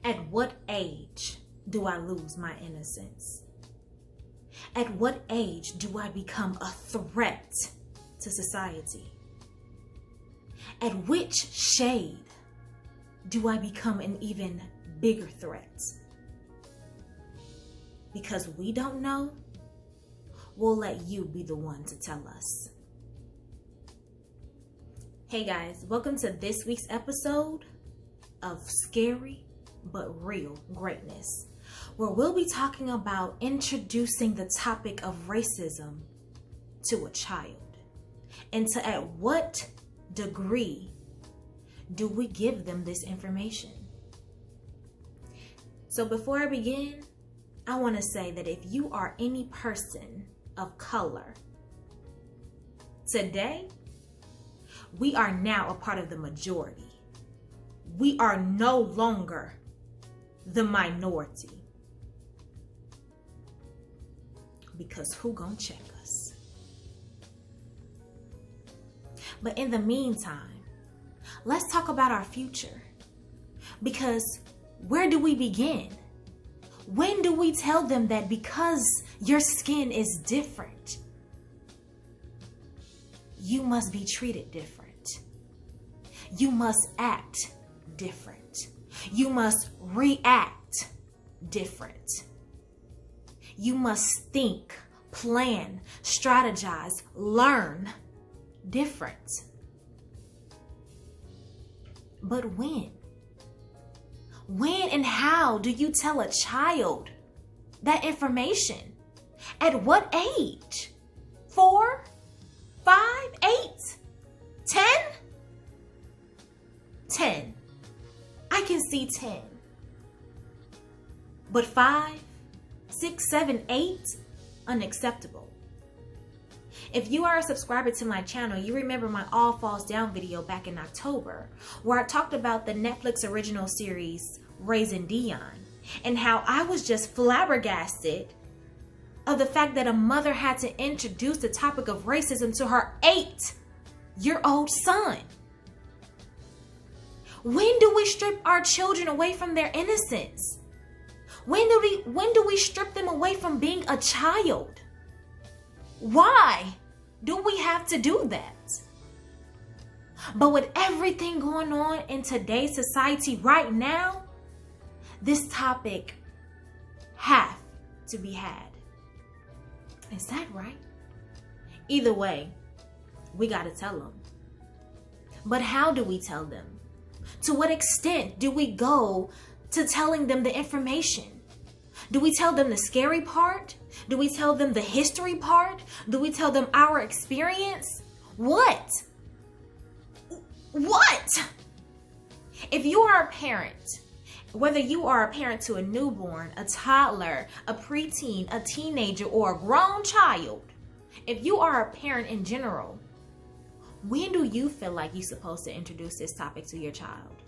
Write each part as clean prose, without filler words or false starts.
At what age do I lose my innocence? At what age do I become a threat to society? At which shade do I become an even bigger threat? Because we don't know, we'll let you be the one to tell us. Hey guys, welcome to this week's episode of Scary but Real Greatness, where we'll be talking about introducing the topic of racism to a child, and to at what degree do we give them this information. So before I begin, I want to say that if you are any person of color, today we are now a part of the majority. We are no longer the minority. Because who gonna check us? But in the meantime, let's talk about our future. Because where do we begin? When do we tell them that because your skin is different, you must be treated different? You must act different. You must react different. You must think, plan, strategize, learn different. But when? When and how do you tell a child that information? At what age? 4, 5, 8, 10? 10. I can see 10. But 5, 6, 7, 8, unacceptable. If you are a subscriber to my channel, you remember my All Falls Down video back in October, where I talked about the Netflix original series Raising Dion, and how I was just flabbergasted of the fact that a mother had to introduce the topic of racism to her 8-year-old son. When do we strip our children away from their innocence? When do we strip them away from being a child? Why do we have to do that? But with everything going on in today's society right now, this topic have to be had. Is that right? Either way, we got to tell them. But how do we tell them? To what extent do we go to telling them the information? Do we tell them the scary part? Do we tell them the history part? Do we tell them our experience? What? If you are a parent, whether you are a parent to a newborn, a toddler, a preteen, a teenager, or a grown child, if you are a parent in general, when do you feel like you're supposed to introduce this topic to your child?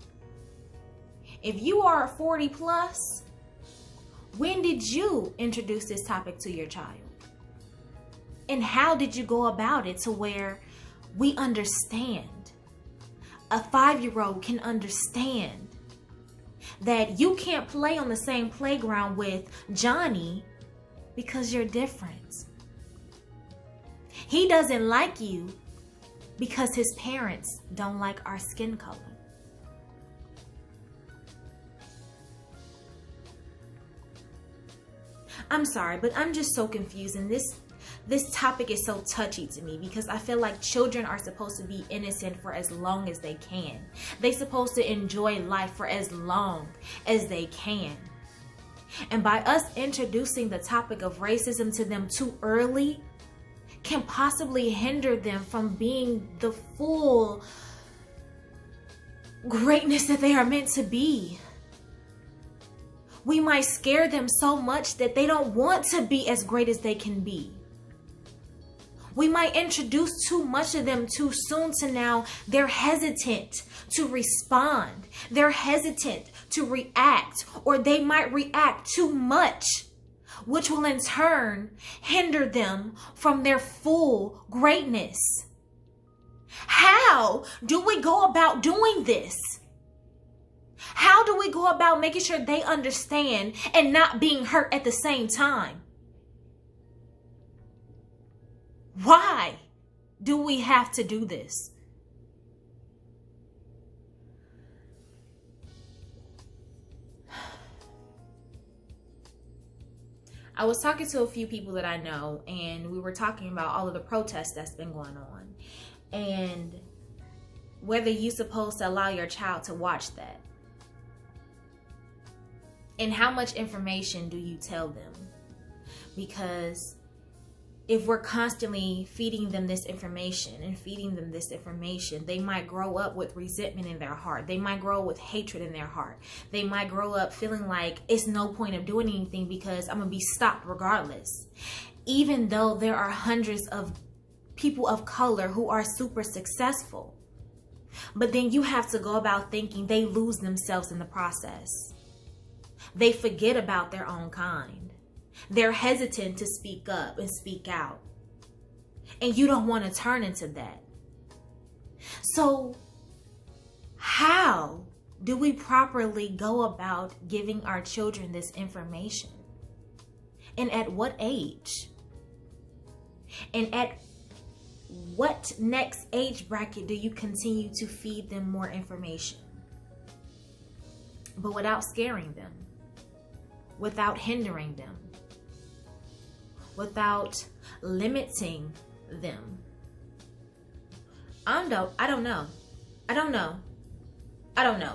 If you are 40 plus, when did you introduce this topic to your child? And how did you go about it to where we understand? A 5-year-old can understand that you can't play on the same playground with Johnny because you're different. He doesn't like you because his parents don't like our skin color. I'm sorry, but I'm just so confused, and this topic is so touchy to me because I feel like children are supposed to be innocent for as long as they can. They're supposed to enjoy life for as long as they can. And by us introducing the topic of racism to them too early can possibly hinder them from being the full greatness that they are meant to be. We might scare them so much that they don't want to be as great as they can be. We might introduce too much of them too soon to now they're hesitant to respond. They're hesitant to react, or they might react too much, which will in turn hinder them from their full greatness. How do we go about doing this? How do we go about making sure they understand and not being hurt at the same time? Why do we have to do this? I was talking to a few people that I know, and we were talking about all of the protests that's been going on and whether you're supposed to allow your child to watch that. And how much information do you tell them? Because if we're constantly feeding them this information, they might grow up with resentment in their heart. They might grow up with hatred in their heart. They might grow up feeling like it's no point of doing anything because I'm going to be stopped regardless. Even though there are hundreds of people of color who are super successful. But then you have to go about thinking they lose themselves in the process. They forget about their own kind. They're hesitant to speak up and speak out. And you don't want to turn into that. So how do we properly go about giving our children this information? And at what age? And at what next age bracket do you continue to feed them more information? But without scaring them, without hindering them, without limiting them. I don't know.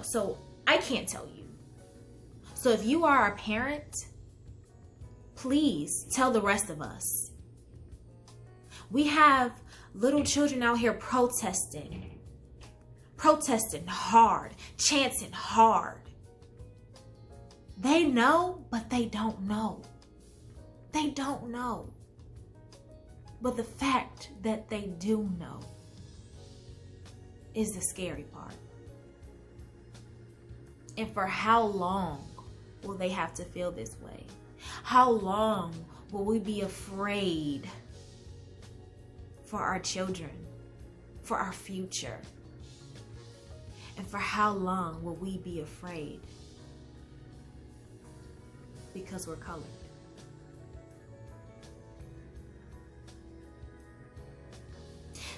So I can't tell you. So if you are a parent, please tell the rest of us. We have little children out here protesting hard, chanting hard. They know, but they don't know. They don't know. But the fact that they do know is the scary part. And for how long will they have to feel this way? How long will we be afraid for our children, for our future? And for how long will we be afraid? Because we're colored.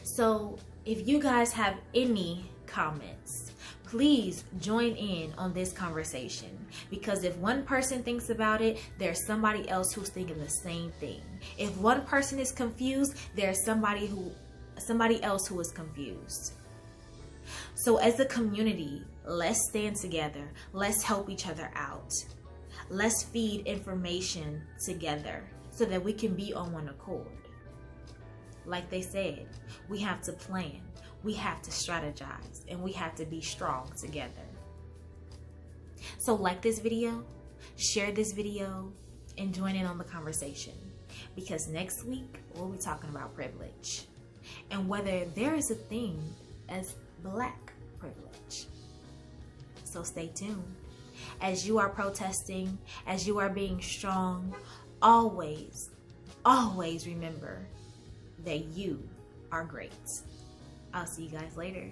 So if you guys have any comments, please join in on this conversation, because if one person thinks about it, there's somebody else who's thinking the same thing. If one person is confused, there's somebody else who is confused. So as a community, let's stand together. Let's help each other out. Let's feed information together so that we can be on one accord. Like they said, we have to plan, we have to strategize, and we have to be strong together. So like this video, share this video, and join in on the conversation. Because next week, we'll be talking about privilege and whether there is a thing as Black privilege. So stay tuned. As you are protesting, as you are being strong, always, always remember that you are great. I'll see you guys later.